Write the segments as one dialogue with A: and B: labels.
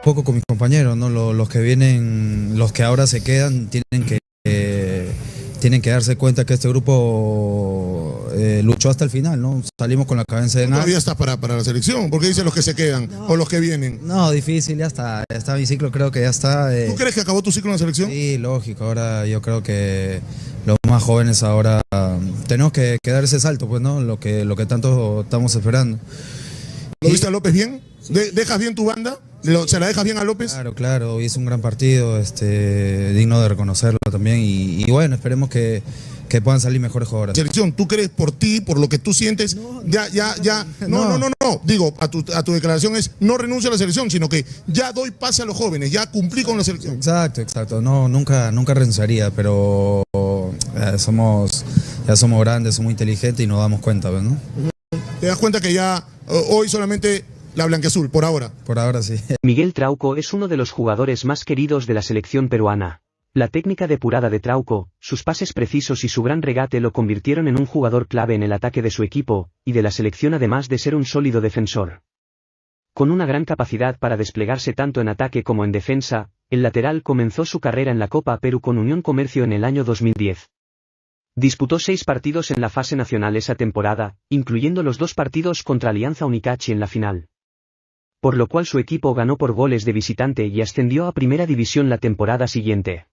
A: poco con mis compañeros, ¿no? Los que vienen, los que ahora se quedan, tienen que darse cuenta que este grupo luchó hasta el final, ¿no? Salimos con la cabeza en alto.
B: ¿Todavía estás para la selección? ¿Por qué dicen los que se quedan o los que vienen?
A: No, difícil, ya está mi ciclo, creo que ya está.
B: ¿Tú crees que acabó tu ciclo en la selección?
A: Sí, lógico, ahora yo creo que los más jóvenes ahora tenemos que dar ese salto, pues, ¿no? Lo que tanto estamos esperando.
B: ¿Lo viste a López bien? ¿Dejas bien tu banda? ¿Se la dejas bien a López?
A: Claro, hizo un gran partido, digno de reconocerlo también y bueno, esperemos que puedan salir mejores jugadores.
B: Selección, ¿tú crees por ti, por lo que tú sientes? No. Digo, a tu declaración es no renuncio a la selección, sino que ya doy pase a los jóvenes, ya cumplí con la selección.
A: Exacto, no, nunca renunciaría, pero ya somos grandes, somos inteligentes y nos damos cuenta, ¿no?
B: ¿Te das cuenta que ya hoy solamente la blanquiazul, por ahora?
A: Por ahora sí.
C: Miguel Trauco es uno de los jugadores más queridos de la selección peruana. La técnica depurada de Trauco, sus pases precisos y su gran regate lo convirtieron en un jugador clave en el ataque de su equipo, y de la selección además de ser un sólido defensor. Con una gran capacidad para desplegarse tanto en ataque como en defensa, el lateral comenzó su carrera en la Copa Perú con Unión Comercio en el año 2010. Disputó 6 partidos en la fase nacional esa temporada, incluyendo los 2 partidos contra Alianza Unicachi en la final. Por lo cual su equipo ganó por goles de visitante y ascendió a Primera División la temporada siguiente.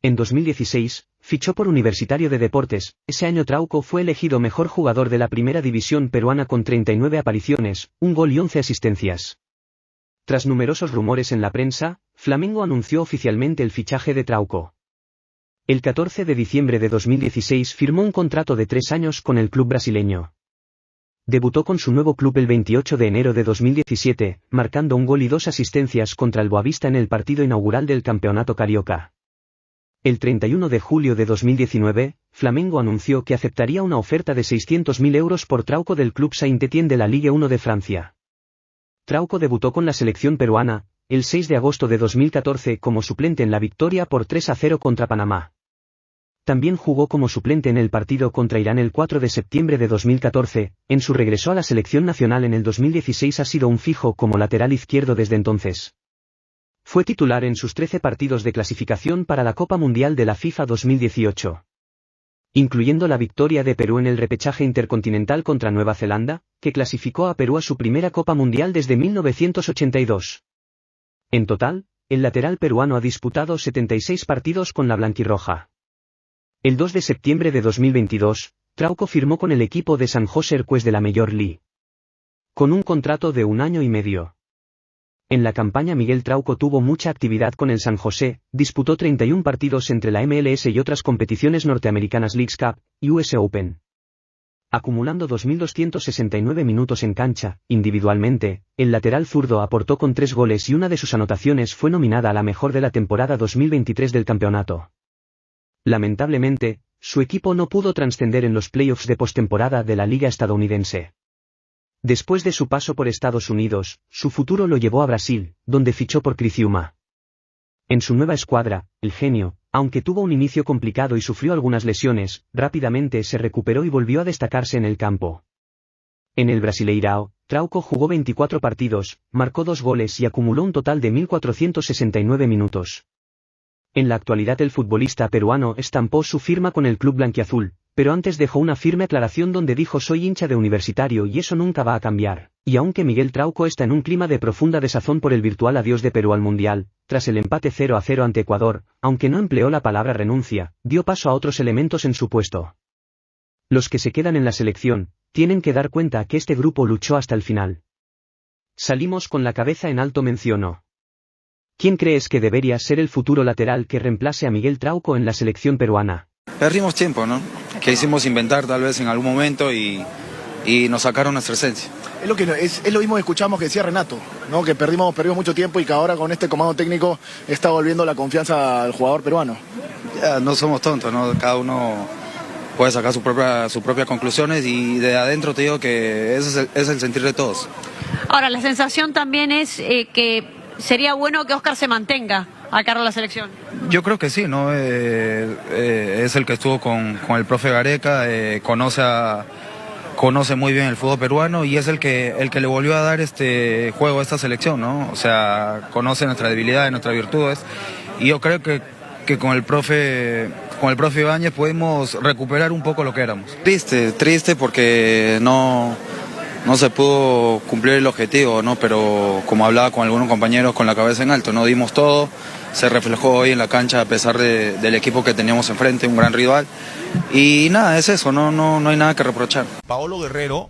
C: En 2016, fichó por Universitario de Deportes. Ese año Trauco fue elegido mejor jugador de la Primera División peruana con 39 apariciones, 1 gol y 11 asistencias. Tras numerosos rumores en la prensa, Flamengo anunció oficialmente el fichaje de Trauco. El 14 de diciembre de 2016 firmó un contrato de 3 años con el club brasileño. Debutó con su nuevo club el 28 de enero de 2017, marcando 1 gol y 2 asistencias contra el Boavista en el partido inaugural del Campeonato Carioca. El 31 de julio de 2019, Flamengo anunció que aceptaría una oferta de 600.000 euros por Trauco del club Saint-Étienne de la Ligue 1 de Francia. Trauco debutó con la selección peruana, el 6 de agosto de 2014 como suplente en la victoria por 3-0 contra Panamá. También jugó como suplente en el partido contra Irán el 4 de septiembre de 2014, en su regreso a la selección nacional en el 2016 ha sido un fijo como lateral izquierdo desde entonces. Fue titular en sus 13 partidos de clasificación para la Copa Mundial de la FIFA 2018. Incluyendo la victoria de Perú en el repechaje intercontinental contra Nueva Zelanda, que clasificó a Perú a su primera Copa Mundial desde 1982. En total, el lateral peruano ha disputado 76 partidos con la blanquirroja. El 2 de septiembre de 2022, Trauco firmó con el equipo de San José Earthquakes de la Major League. Con un contrato de 1 año y medio. En la campaña Miguel Trauco tuvo mucha actividad con el San José, disputó 31 partidos entre la MLS y otras competiciones norteamericanas Leagues Cup y US Open. Acumulando 2.269 minutos en cancha, individualmente, el lateral zurdo aportó con 3 goles y una de sus anotaciones fue nominada a la mejor de la temporada 2023 del campeonato. Lamentablemente, su equipo no pudo trascender en los playoffs de postemporada de la liga estadounidense. Después de su paso por Estados Unidos, su futuro lo llevó a Brasil, donde fichó por Criciúma. En su nueva escuadra, el genio, aunque tuvo un inicio complicado y sufrió algunas lesiones, rápidamente se recuperó y volvió a destacarse en el campo. En el Brasileirao, Trauco jugó 24 partidos, marcó 2 goles y acumuló un total de 1.469 minutos. En la actualidad el futbolista peruano estampó su firma con el club blanquiazul, pero antes dejó una firme aclaración donde dijo: soy hincha de Universitario y eso nunca va a cambiar. Y aunque Miguel Trauco está en un clima de profunda desazón por el virtual adiós de Perú al Mundial, tras el empate 0-0 ante Ecuador, aunque no empleó la palabra renuncia, dio paso a otros elementos en su puesto. Los que se quedan en la selección, tienen que dar cuenta que este grupo luchó hasta el final. Salimos con la cabeza en alto, mencionó. ¿Quién crees que debería ser el futuro lateral que reemplace a Miguel Trauco en la selección peruana?
D: Perdimos tiempo, ¿no? Que hicimos inventar tal vez en algún momento y nos sacaron nuestra esencia.
E: Es lo mismo que escuchamos que decía Renato, ¿no? Que perdimos mucho tiempo y que ahora con este comando técnico está volviendo la confianza al jugador peruano.
D: Ya no somos tontos, ¿no? Cada uno puede sacar sus propias conclusiones y de adentro te digo que ese es el sentir de todos.
F: Ahora, la sensación también es que sería bueno que Oscar se mantenga a cargo de la selección.
D: Yo creo que sí, ¿no? Es el que estuvo con el profe Gareca, conoce a conoce muy bien el fútbol peruano y es el que le volvió a dar juego a esta selección, ¿no? O sea, conoce nuestras debilidades, nuestras virtudes y yo creo que con el profe Ibáñez podemos recuperar un poco lo que éramos. Triste porque no se pudo cumplir el objetivo, ¿no? Pero como hablaba con algunos compañeros con la cabeza en alto, no dimos todo, se reflejó hoy en la cancha a pesar del equipo que teníamos enfrente, un gran rival. Y nada, es eso, no hay nada que reprochar.
G: Paolo Guerrero,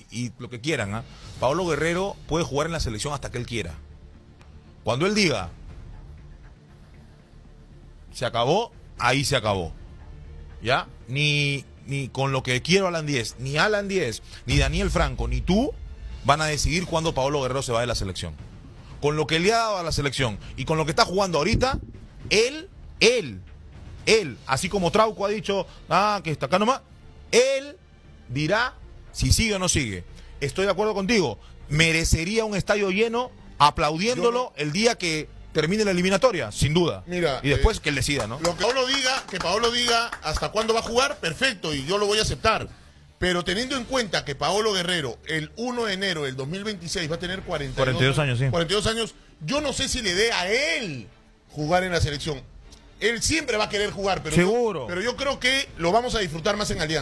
G: y lo que quieran, ¿ah? Paolo Guerrero puede jugar en la selección hasta que él quiera. Cuando él diga se acabó, ahí se acabó. ¿Ya? Ni con lo que quiero Alan Díez, ni Alan Díez, ni Daniel Franco, ni tú van a decidir cuándo Paolo Guerrero se va de la selección. Con lo que le ha dado a la selección y con lo que está jugando ahorita, él, así como Trauco ha dicho, que está acá nomás, él dirá si sigue o no sigue. Estoy de acuerdo contigo, merecería un estadio lleno aplaudiéndolo el día que termine la eliminatoria, sin duda.
B: Mira,
G: y después que él decida, ¿no?
B: Lo que Paolo diga hasta cuándo va a jugar, perfecto, y yo lo voy a aceptar. Pero teniendo en cuenta que Paolo Guerrero el 1 de enero del 2026 va a tener 42
G: años, sí.
B: 42 años, yo no sé si le dé a él jugar en la selección. Él siempre va a querer jugar, pero
G: seguro.
B: pero yo creo que lo vamos a disfrutar más en Alianza.